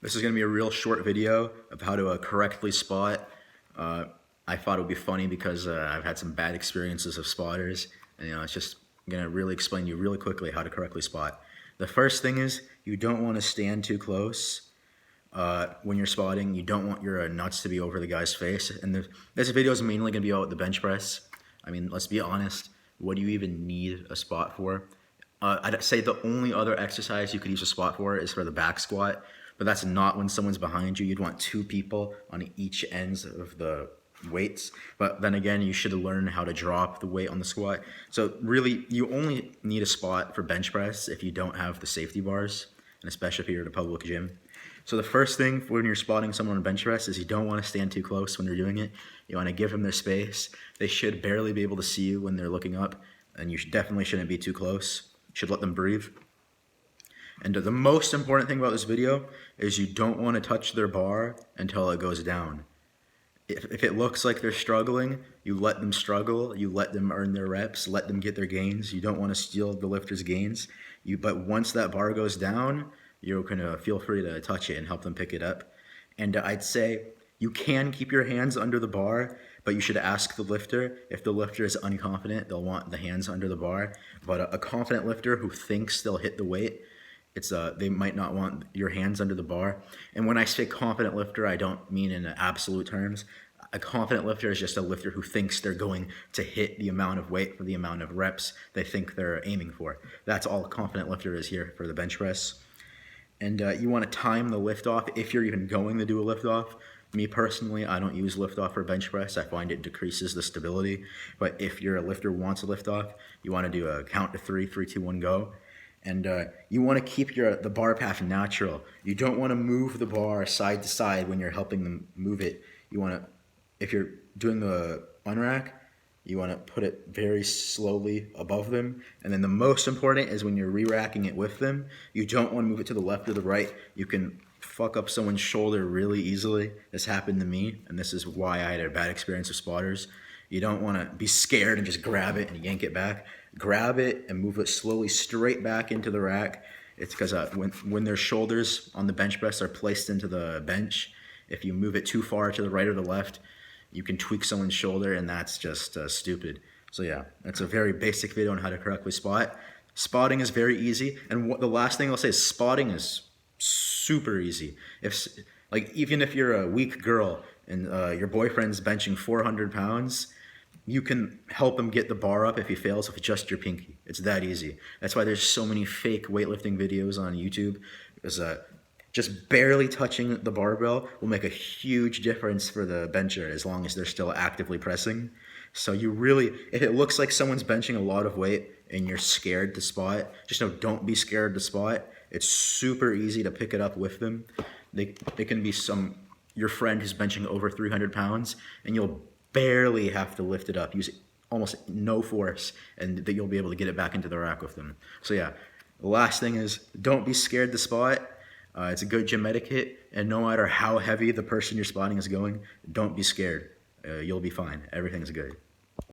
This is going to be a real short video of how to correctly spot. I thought it would be funny because I've had some bad experiences of spotters, and it's just going to really explain to you really quickly how to correctly spot. The first thing is you don't want to stand too close when you're spotting. You don't want your nuts to be over the guy's face. And this video is mainly going to be about the bench press. I mean, let's be honest. What do you even need a spot for? I'd say the only other exercise you could use a spot for is for the back squat, but that's not when someone's behind you. You'd want two people on each ends of the weights. But then again, you should learn how to drop the weight on the squat. So really, you only need a spot for bench press if you don't have the safety bars, and especially if you're at a public gym. So the first thing when you're spotting someone on bench press is you don't want to stand too close when they're doing it. You want to give them their space. They should barely be able to see you when they're looking up, and you definitely shouldn't be too close. You should let them breathe. And the most important thing about this video is you don't want to touch their bar until it goes down. If it looks like they're struggling, you let them struggle, you let them earn their reps, let them get their gains. You don't want to steal the lifter's gains. But once that bar goes down, you're going to feel free to touch it and help them pick it up. And I'd say you can keep your hands under the bar, but you should ask the lifter. If the lifter is unconfident, they'll want the hands under the bar. But a confident lifter who thinks they'll hit the weight, they might not want your hands under the bar. And when I say confident lifter, I don't mean in absolute terms. A confident lifter is just a lifter who thinks they're going to hit the amount of weight for the amount of reps they think they're aiming for. That's all a confident lifter is here for the bench press. And you want to time the lift off if you're even going to do a lift off. Me personally, I don't use lift off for bench press. I find it decreases the stability. But if you're a lifter who wants a lift off, you want to do a count to 3, 3, 2, 1, go. And you want to keep the bar path natural. You don't want to move the bar side to side when you're helping them move it. You want to, if you're doing the unrack, you want to put it very slowly above them. And then the most important is when you're re-racking it with them, you don't want to move it to the left or the right. You can fuck up someone's shoulder really easily. This happened to me, and this is why I had a bad experience with spotters. You don't want to be scared and just grab it and yank it back. Grab it and move it slowly straight back into the rack. It's because when their shoulders on the bench press are placed into the bench, if you move it too far to the right or the left, you can tweak someone's shoulder, and that's just stupid. So yeah, that's a very basic video on how to correctly spot. Spotting is very easy, and the last thing I'll say is spotting is super easy. Even if you're a weak girl and your boyfriend's benching 400 pounds, you can help him get the bar up if he fails with just your pinky. It's that easy. That's why there's so many fake weightlifting videos on YouTube. Because just barely touching the barbell will make a huge difference for the bencher as long as they're still actively pressing. So if it looks like someone's benching a lot of weight and you're scared to spot, just know don't be scared to spot. It's super easy to pick it up with them. They can be your friend who's benching over 300 pounds, and you'll barely have to lift it up. Use almost no force, and that you'll be able to get it back into the rack with them. So yeah, the last thing is don't be scared to spot. It's a good gym etiquette, and no matter how heavy the person you're spotting is going, don't be scared. You'll be fine. Everything's good.